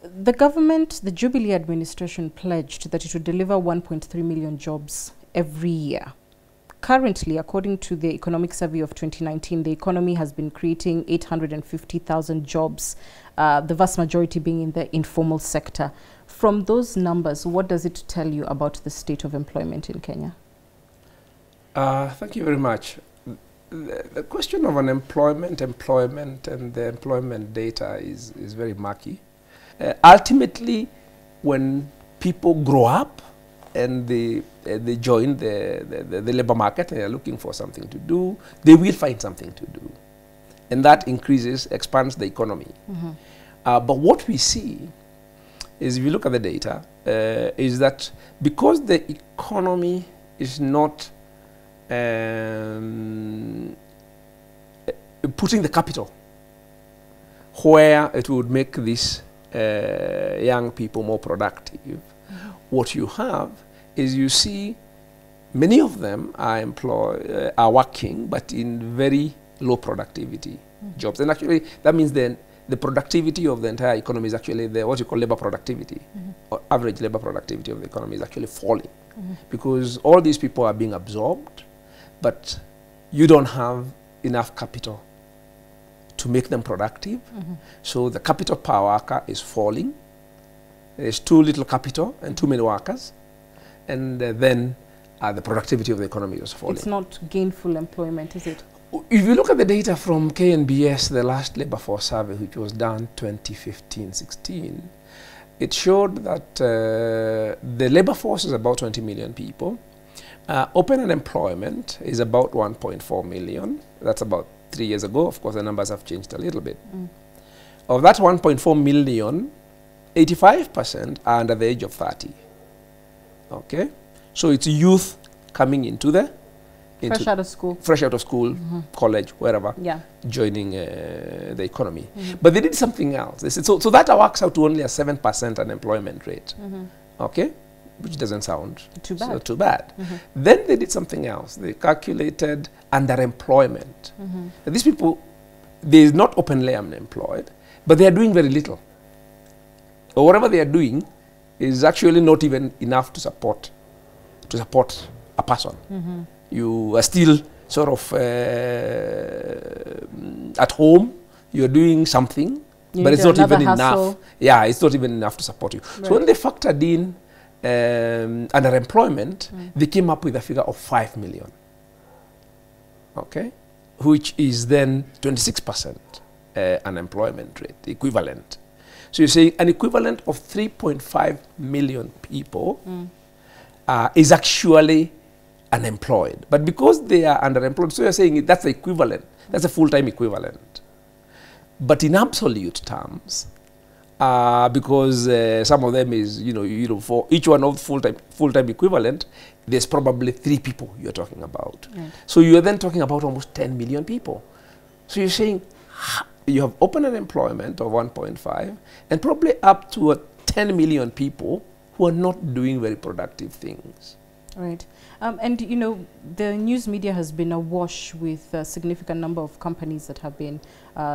The government, the Jubilee administration, pledged that it would deliver 1.3 million jobs every year. Currently, according to the Economic Survey of 2019, the economy has been creating 850,000 jobs, the vast majority being in the informal sector. From those numbers, what does it tell you about the state of employment in Kenya? Thank you very much. The question of unemployment, employment, and the employment data is very murky. Ultimately, when people grow up and they join the labor market and they're looking for something to do, they will find something to do. And that expands the economy. Mm-hmm. But what we see is, if you look at the data, is that because the economy is not putting the capital where it would make these young people more productive, mm-hmm. what you have is, you see many of them are working, but in very low productivity mm-hmm. jobs. And actually, that means then the productivity of the entire economy is actually what you call labor productivity, mm-hmm. or average labor productivity of the economy is actually falling, mm-hmm. because all these people are being absorbed, but you don't have enough capital to make them productive. Mm-hmm. So the capital per worker is falling. There's too little capital and too many workers. And then the productivity of the economy is falling. It's not gainful employment, is it? If you look at the data from KNBS, the last labor force survey, which was done 2015-16, it showed that the labor force is about 20 million people. Open unemployment is about 1.4 million. That's about 3 years ago. Of course, the numbers have changed a little bit. Mm. Of that 1.4 million, 85% are under the age of 30. Okay? So it's youth coming into fresh out of school. Fresh out of school, mm-hmm. college, wherever, yeah. joining the economy. Mm-hmm. But they did something else. They said, so that works out to only a 7% unemployment rate. Mm-hmm. Okay? Which doesn't sound too bad. Mm-hmm. Then they did something else. They calculated underemployment. Mm-hmm. These people, they're not openly unemployed, but they are doing very little. Or whatever they are doing is actually not even enough to support a person. Mm-hmm. You are still sort of at home. You are doing something, but it's not even enough. Yeah, it's not even enough to support you. Right. So when they factored in underemployment, they came up with a figure of 5 million. Okay, which is then 26% unemployment rate equivalent. So you're saying an equivalent of 3.5 million people is actually unemployed. But because they are underemployed, so you're saying that's the equivalent. That's a full-time equivalent. But in absolute terms, because some of them is, for each one of full-time equivalent, there's probably 3 people you're talking about. Right. So you're then talking about almost 10 million people. So you're saying you have open unemployment of 1.5 and probably up to 10 million people who are not doing very productive things. Right. And, the news media has been awash with a significant number of companies that have been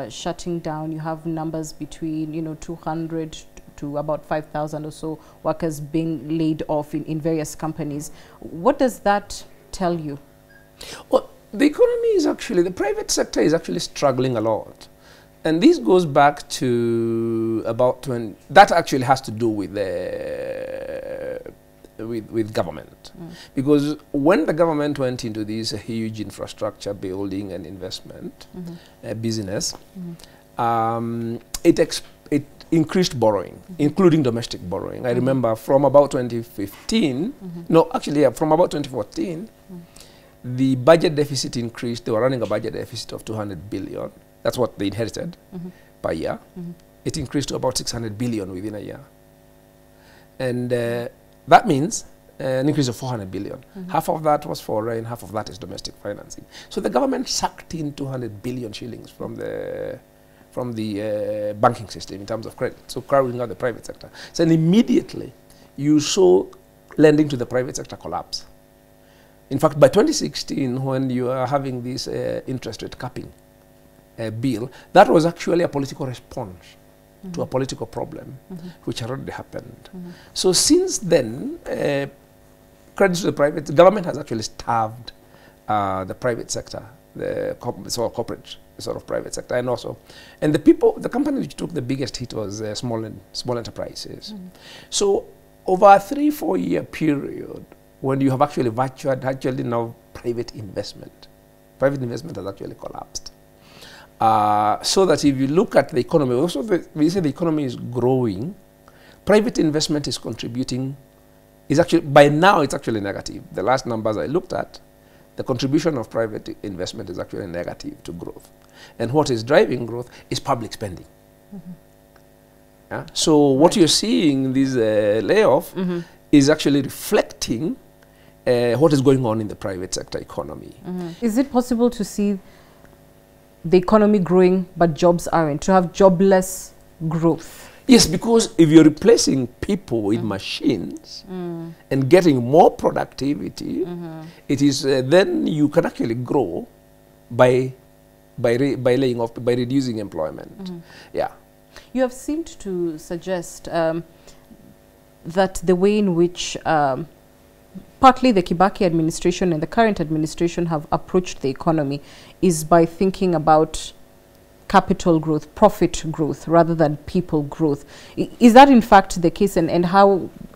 shutting down. You have numbers between, 200 to about 5,000 or so workers being laid off in various companies. What does that tell you? Well, the economy is actually, the private sector is actually struggling a lot. And this goes back to about when, that actually has to do with with government. Because when the government went into this huge infrastructure building and investment business, it increased borrowing, including domestic borrowing. I remember from about 2015, no, actually from about 2014, the budget deficit increased. They were running a budget deficit of 200 billion. That's what they inherited per year. It increased to about 600 billion within a year. And that means an increase of 400 billion. Half of that was foreign, half of that is domestic financing. So the government sucked in 200 billion shillings from the banking system in terms of credit, so crowding out the private sector. So immediately you saw lending to the private sector collapse. In fact, by 2016, when you are having this interest rate capping bill, that was actually a political response to a political problem, which had already happened. So since then, credit to the private, the government has actually starved the private sector, the sort of corporate sort of private sector, and the company which took the biggest hit was small enterprises. So over a 3-4 year period, when you have actually virtually now private investment has actually collapsed. So that if you look at the economy, also we say the economy is growing, private investment is contributing, by now it's actually negative. The last numbers I looked at, the contribution of private investment is actually negative to growth. And what is driving growth is public spending. Yeah? So what you're seeing in this layoff is actually reflecting what is going on in the private sector economy. Is it possible to see the economy growing but jobs aren't, to have jobless growth? Yes, because if you're replacing people with machines and getting more productivity, it is then you can actually grow by laying off, by reducing employment. Yeah. You have seemed to suggest that the way in which partly the Kibaki administration and the current administration have approached the economy is by thinking about capital growth, profit growth, rather than people growth. Is that in fact the case, and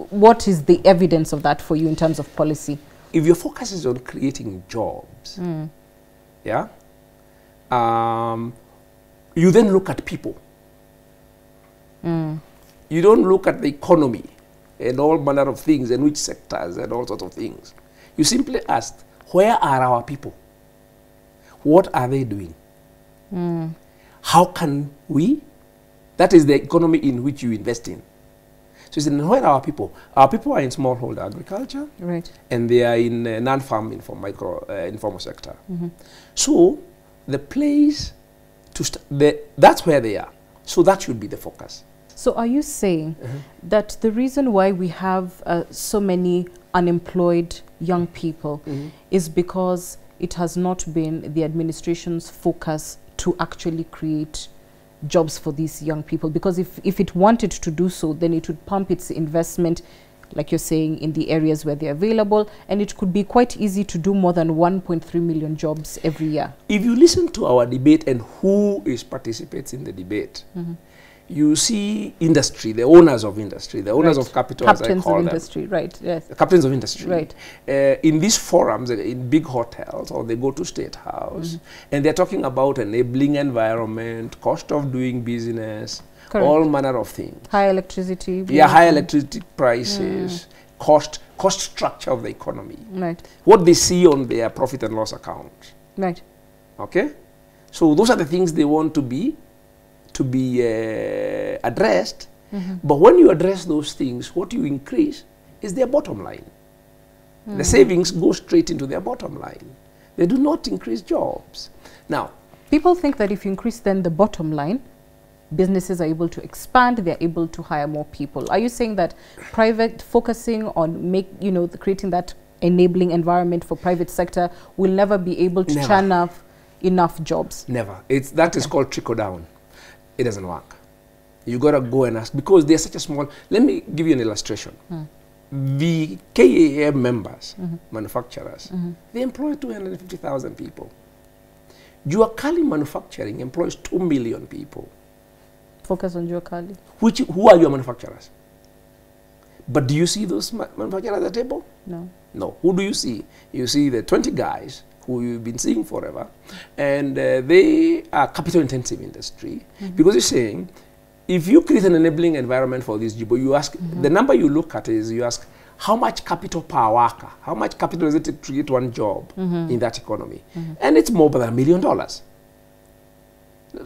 what is the evidence of that for you in terms of policy? If your focus is on creating jobs, yeah, you then look at people. You don't look at the economy and all manner of things and which sectors and all sorts of things. You simply ask, where are our people? What are they doing? How can we? That is the economy in which you invest in. So you say, where are our people? Our people are in smallholder agriculture, right, and they are in non-farm informal sector. So the place that's where they are. So that should be the focus. So are you saying that the reason why we have so many unemployed young people is because it has not been the administration's focus to actually create jobs for these young people? Because if it wanted to do so, then it would pump its investment, like you're saying, in the areas where they're available, and it could be quite easy to do more than 1.3 million jobs every year. If you listen to our debate and who participates in the debate, you see industry, the owners of industry, the owners of capital, captains as I call of them. industry, right? Yes. The captains of industry. Right. In these forums, in big hotels, or they go to State House, and they're talking about enabling environment, cost of doing business, all manner of things. High electricity. Yeah, high electricity prices, cost structure of the economy. Right. What they see on their profit and loss account. Right. Okay? So those are the things they want to be addressed. But when you address those things, what you increase is their bottom line. The savings go straight into their bottom line. They do not increase jobs. Now, people think that if you increase then the bottom line, businesses are able to expand, they're able to hire more people. Are you saying that private focusing on creating that enabling environment for private sector will never be able to churn up enough jobs? Never. That is called trickle down. It doesn't work. You got to go and ask, because they're such a small. Let me give you an illustration. The KAM members, manufacturers, they employ 250,000 people. Juakali manufacturing employs 2 million people. Focus on Juakali. Who are your manufacturers? But do you see those manufacturers at the table? No. No. Who do you see? You see the 20 guys who you've been seeing forever, and they are capital-intensive industry. Because you're saying, if you create an enabling environment for this job, you ask, the number you look at is, you ask, how much capital per worker? How much capital does it take to create one job in that economy? And it's more than $1 million.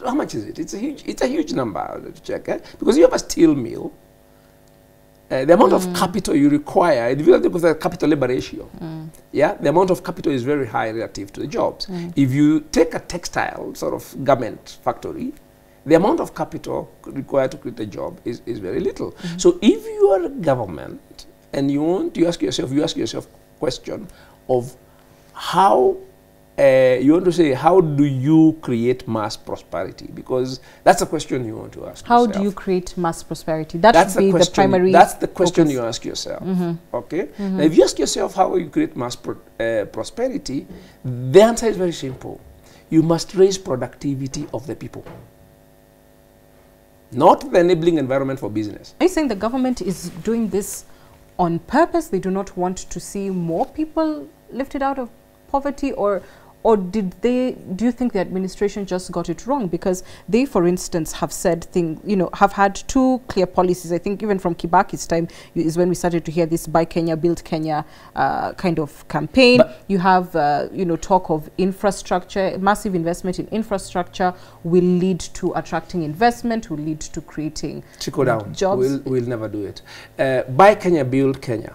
How much is it? It's a huge number to check, because you have a steel mill. The amount of capital you require, if you look at the capital labor ratio, yeah, the amount of capital is very high relative to the jobs. If you take a textile sort of garment factory, the amount of capital required to create a job is very little. So if you are a government and you ask yourself question of how you want to say, how do you create mass prosperity? Because that's the question you want to ask How yourself. do you create mass prosperity? That should be the primary That's the question focus. you ask yourself. Okay? Now, if you ask yourself how you create mass prosperity, the answer is very simple. You must raise productivity of the people, not the enabling environment for business. Are you saying the government is doing this on purpose? They do not want to see more people lifted out of poverty, or do you think the administration just got it wrong? Because they, for instance, have said have had two clear policies. I think even from Kibaki's time is when we started to hear this Buy Kenya, Build Kenya kind of campaign. But you have, talk of infrastructure. Massive investment in infrastructure will lead to attracting investment, will lead to creating jobs. We'll never do it. Buy Kenya, Build Kenya.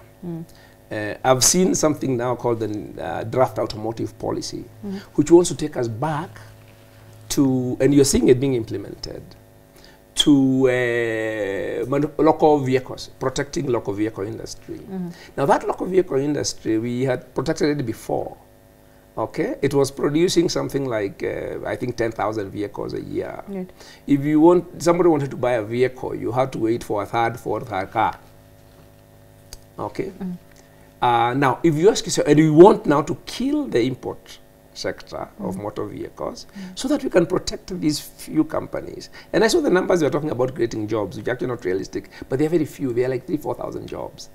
I've seen something now called the draft automotive policy, which wants to take us back to, and you're seeing it being implemented, to local vehicles, protecting local vehicle industry. Now that local vehicle industry, we had protected it before. Okay, it was producing something like, I think 10,000 vehicles a year. Right. If somebody wanted to buy a vehicle, you had to wait for a third, fourth car. Okay. Now, if you ask yourself, and we want now to kill the import sector of motor vehicles so that we can protect these few companies. And I saw the numbers you're talking about creating jobs, which are actually not realistic, but they're very few. They're like 3,000-4,000 jobs.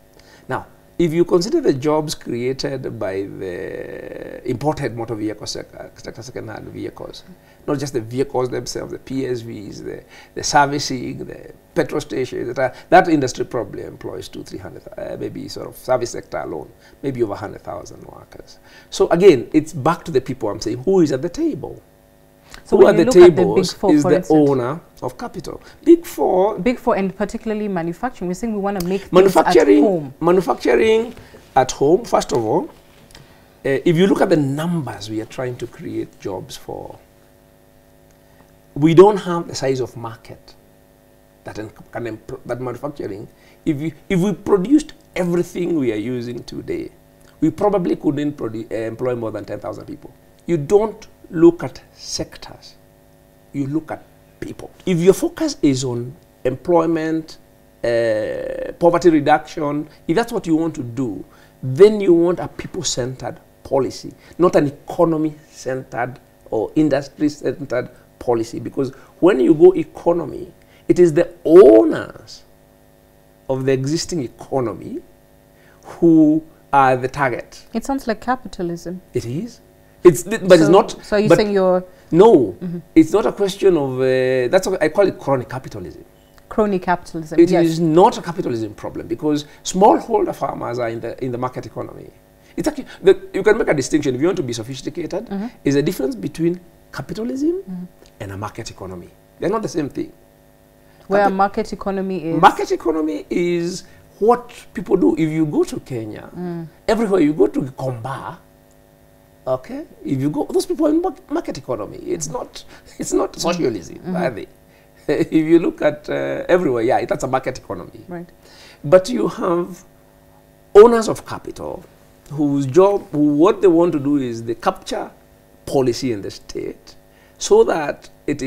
Now, if you consider the jobs created by the imported motor vehicle sector, second-hand vehicles, not just the vehicles themselves, the PSVs, the servicing, the petrol stations, that industry probably employs 200-300, maybe sort of service sector alone, maybe over 100,000 workers. So again, it's back to the people. I'm saying, who is at the table? So who at the tables is the owner of capital. Big Four, and particularly manufacturing. We're saying we want to make things at home. Manufacturing at home, first of all, if you look at the numbers we are trying to create jobs for, we don't have the size of market that manufacturing. If we produced everything we are using today, we probably couldn't employ more than 10,000 people. You don't look at sectors, you look at people. If your focus is on employment, poverty reduction, if that's what you want to do, then you want a people-centered policy, not an economy-centered or industry-centered policy. Because when you go economy, it is the owners of the existing economy who are the target. It sounds like capitalism. It is. But it's not. So you're saying you're... No, it's not a question of... that's what I call it crony capitalism. Crony capitalism, It is not a capitalism problem, because smallholder farmers are in the market economy. It's actually... you can make a distinction, if you want to be sophisticated, is a difference between capitalism and a market economy. They're not the same thing. Where a market economy is... Market economy is what people do. If you go to Kenya, everywhere you go to Komba, okay, if you go, those people are in market economy. It's not socialism, are they? If you look at everywhere, yeah, that's a market economy. Right. But you have owners of capital whose job, what they want to do is they capture policy in the state so that it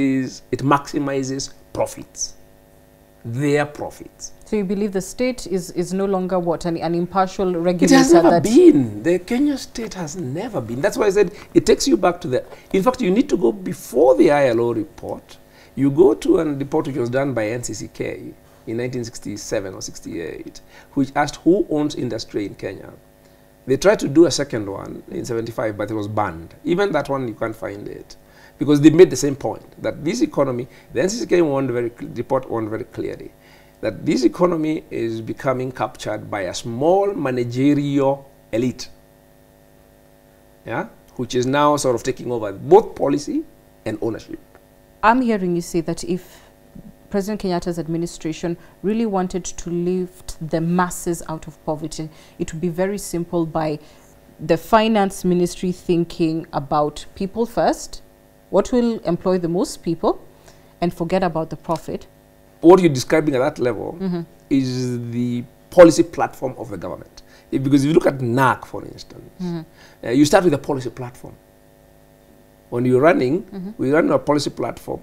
maximizes profits, their profits. So you believe the state is no longer what, an impartial regulator? It has never been. The Kenya state has never been. That's why I said it takes you back to the... In fact, you need to go before the ILO report. You go to a report which was done by NCCK in 1967 or 68, which asked who owns industry in Kenya. They tried to do a second one in 75, but it was banned. Even that one, you can't find it. Because they made the same point, that this economy, the NCCK report warned very clearly, that this economy is becoming captured by a small managerial elite, yeah, which is now sort of taking over both policy and ownership. I'm hearing you say that if President Kenyatta's administration really wanted to lift the masses out of poverty, it would be very simple by the finance ministry thinking about people first, what will employ the most people, and forget about the profit. What you're describing at that level is the policy platform of the government. Because if you look at NAC, for instance, you start with a policy platform. When you're running, we run a policy platform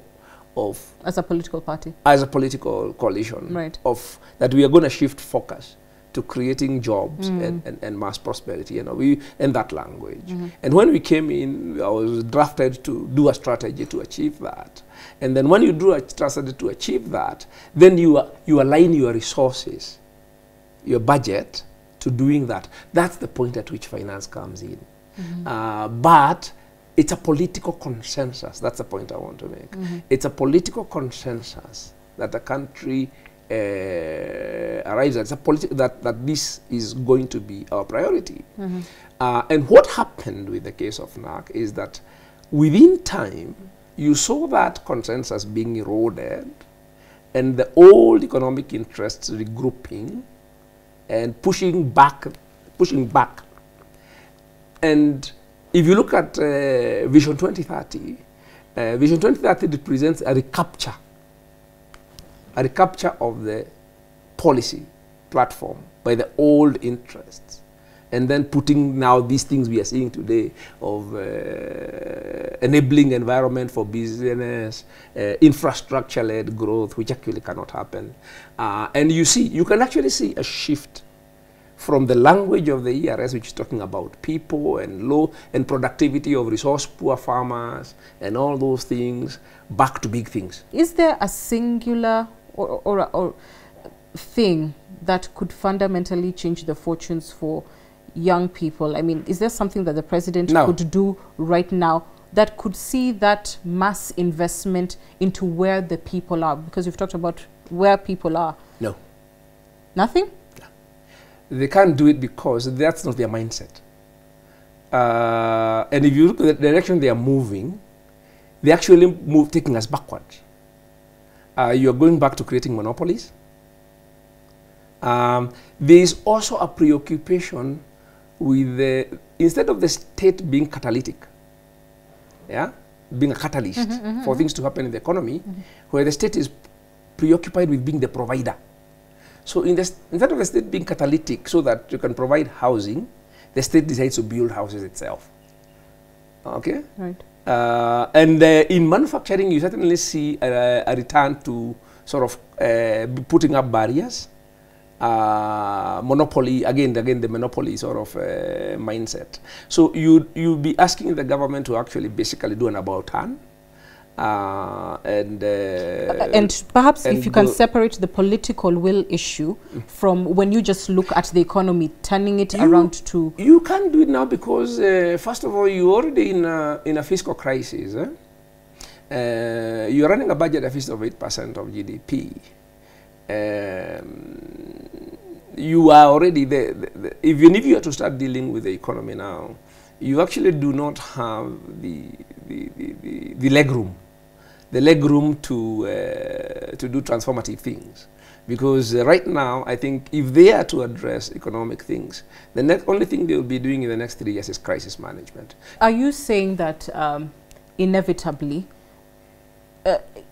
of... As a political party. As a political coalition. Right. Of that we are going to shift focus to creating jobs and mass prosperity. You know, we in that language. And when we came in, I was drafted to do a strategy to achieve that. And then when you do a strategy to achieve that, then you align your resources, your budget, to doing that. That's the point at which finance comes in. But it's a political consensus. That's the point I want to make. It's a political consensus that the country arrives at. It's a that this is going to be our priority. And what happened with the case of NAC is that within time, you saw that consensus being eroded and the old economic interests regrouping and pushing back. And if you look at Vision 2030, Vision 2030 represents a recapture of the policy platform by the old interests, and then putting now these things we are seeing today of enabling environment for business, infrastructure-led growth, which actually cannot happen. And you can actually see a shift from the language of the ERS, which is talking about people and low and productivity of resource-poor farmers and all those things, back to big things. Is there a singular or thing that could fundamentally change the fortunes for young people? I mean, is there something that the president could do right now that could see that mass investment into where the people are? Because you've talked about where people are. No. Nothing? They can't do it because that's not their mindset. And if you look at the direction they are moving, they actually taking us backwards. You are going back to creating monopolies. There is also a preoccupation with instead of the state being catalytic, being a catalyst for things to happen in the economy, where the state is preoccupied with being the provider. So instead of the state being catalytic so that you can provide housing, the state decides to build houses itself. Okay? Right. And in manufacturing, you certainly see a return to sort of putting up barriers, monopoly, again the monopoly sort of mindset. So you'll be asking the government to actually basically do an about turn. And perhaps if you can separate the political will issue from when you just look at the economy, turning it around to... You can't do it now because, first of all, you're already in a fiscal crisis. You're running a budget deficit of 8% of GDP. You are already there. Even if you are to start dealing with the economy now, you actually do not have the legroom. The legroom to do transformative things, because right now I think if they are to address economic things, the only thing they will be doing in the next 3 years is crisis management. Are you saying that inevitably,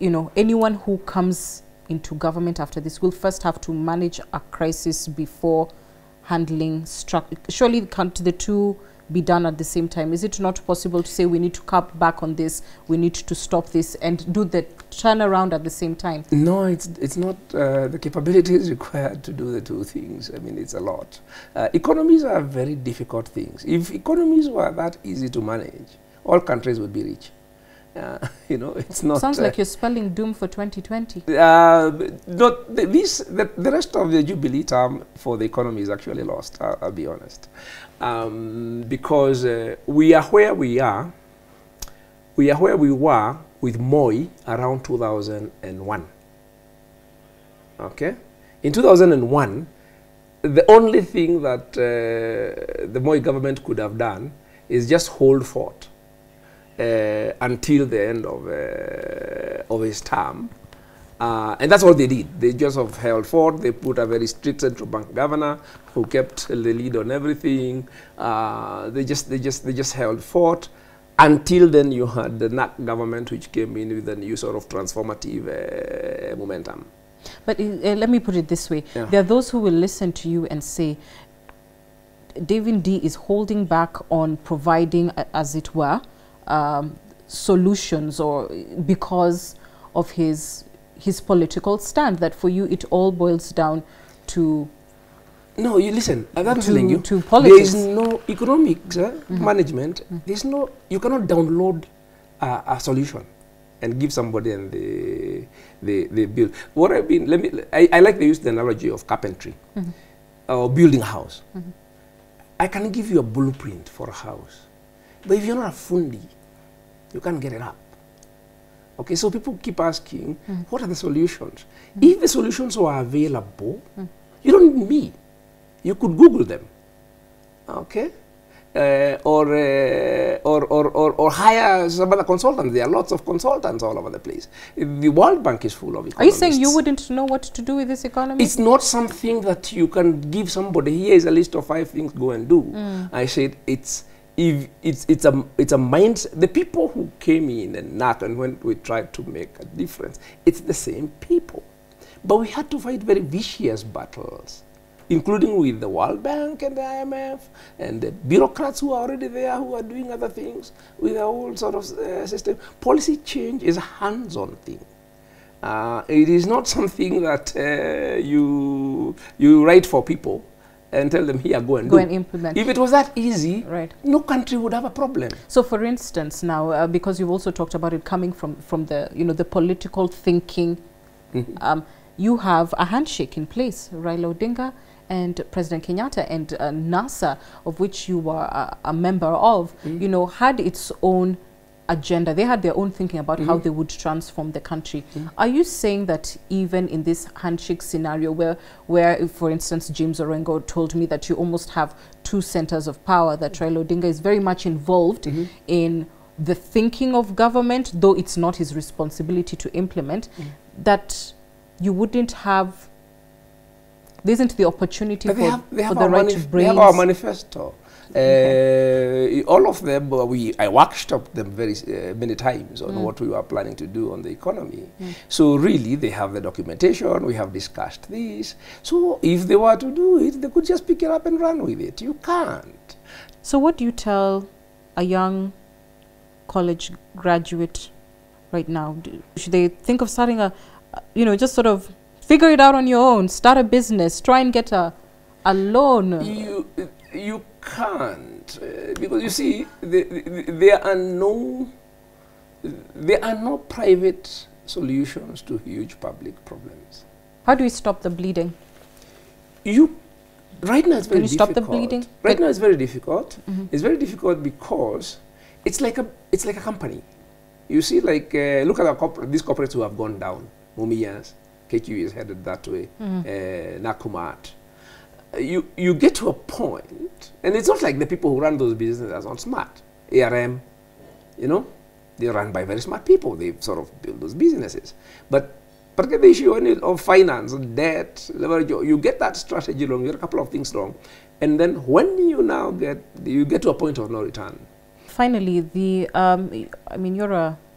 you know, anyone who comes into government after this will first have to manage a crisis before handling structure? Surely can't the two be done at the same time? Is it not possible to say we need to cut back on this, we need to stop this, and do the turnaround at the same time? No, it's not. The capability is required to do the two things. I mean, it's a lot. Economies are very difficult things. If economies were that easy to manage, all countries would be rich. You know, it's not... Sounds like you're spelling doom for 2020. The rest of the Jubilee term for the economy is actually lost, I'll be honest. Because we are where we are. We are where we were with Moi around 2001. Okay? In 2001, the only thing that the Moi government could have done is just hold fort until the end of his term. And that's all they did. They just held fort. They put a very strict central bank governor who kept the lead on everything. They just held fort. Until then, you had the NAC government, which came in with a new sort of transformative momentum. But let me put it this way. Yeah. There are those who will listen to you and say, David Ndii is holding back on providing, as it were, solutions, or because of his political stand, that for you it all boils down to... No, you listen, I'm telling you, to politics. there is no economics management. There's no, you cannot download a solution and give somebody and they build. What I've been, I like to use the analogy of carpentry or building a house. I can give you a blueprint for a house, but if you're not a fundi, you can't get it up. Okay, so people keep asking, what are the solutions? If the solutions were available, you don't need me. You could Google them, okay? Or hire some other consultants. There are lots of consultants all over the place. The World Bank is full of economists. Are you saying you wouldn't know what to do with this economy? It's not something that you can give somebody, here is a list of 5 things, go and do. I said it's a mind. The people who came in and knocked and when we tried to make a difference, it's the same people. But we had to fight very vicious battles, including with the World Bank and the IMF and the bureaucrats who are already there, who are doing other things with the whole sort of system. Policy change is a hands-on thing. It is not something that you write for people and tell them, here, go and do. Go and implement. If it was that easy, right, no country would have a problem. So, for instance, now, because you've also talked about it coming from the, the political thinking, you have a handshake in place, Raila Odinga and President Kenyatta, and NASA, of which you were a member of, had its own agenda. They had their own thinking about how they would transform the country. Are you saying that even in this handshake scenario where for instance, James Orengo told me that you almost have 2 centers of power, that Raila Odinga is very much involved in the thinking of government, though it's not his responsibility to implement, that you wouldn't have... There isn't the opportunity for the right to bring... They have our manifesto. All of them, I workshopped them very many times on what we were planning to do on the economy. So really, they have the documentation, we have discussed this. So if they were to do it, they could just pick it up and run with it. You can't. So what do you tell a young college graduate right now? Should they think of starting just sort of figure it out on your own, start a business, try and get a loan? You can't, because you see, there are no private solutions to huge public problems. How do we stop the bleeding? Right now it's very difficult. Can you stop the bleeding? Right now it's very difficult. It's very difficult because it's like a company. You see, like look at these corporates who have gone down. Mumias, KQ is headed that way. Nakumat. You get to a point, and it's not like the people who run those businesses are not smart. ARM, they're run by very smart people. They sort of build those businesses. But get the issue of finance, debt, leverage, you get that strategy wrong, you get a couple of things wrong. And then when you get to a point of no return. Finally,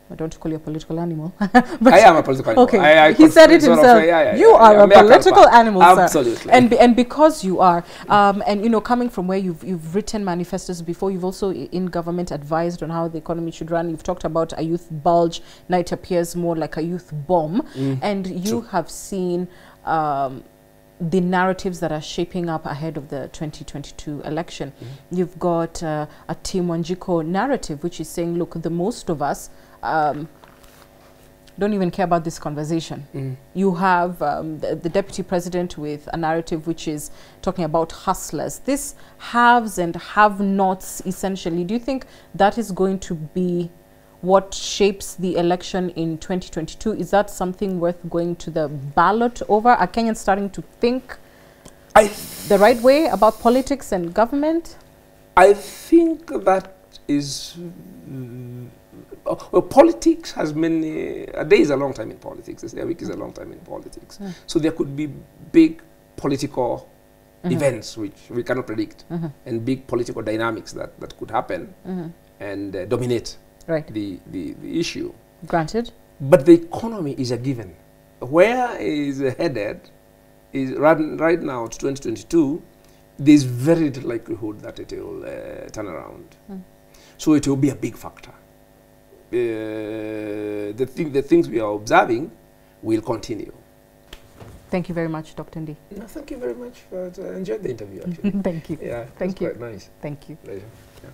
I don't call you a political animal. But I am a political animal. Okay, he said it himself. You are a political animal, sir. Absolutely. And because you are, and coming from where you've written manifestos before, you've also in government advised on how the economy should run. You've talked about a youth bulge. Now it appears more like a youth bomb. And you have seen the narratives that are shaping up ahead of the 2022 election. You've got a Team Wanjiko narrative, which is saying, look, the most of us don't even care about this conversation. You have the deputy president with a narrative which is talking about hustlers. This haves and have-nots, essentially. Do you think that is going to be what shapes the election in 2022? Is that something worth going to the ballot over? Are Kenyans starting to think the right way about politics and government? I think that is... well, politics has many... A day is a long time in politics. A week is a long time in politics. So there could be big political events which we cannot predict, and big political dynamics that could happen and dominate the issue. Granted. But the economy is a given. Where is headed is right now to 2022, there's very little likelihood that it will turn around. So it will be a big factor. the things we are observing will continue. Thank you very much, Dr. Ndii. No, thank you very much. I enjoyed the interview, actually. Thank you. Yeah, thank you. Quite nice. Thank you. Pleasure. Yeah.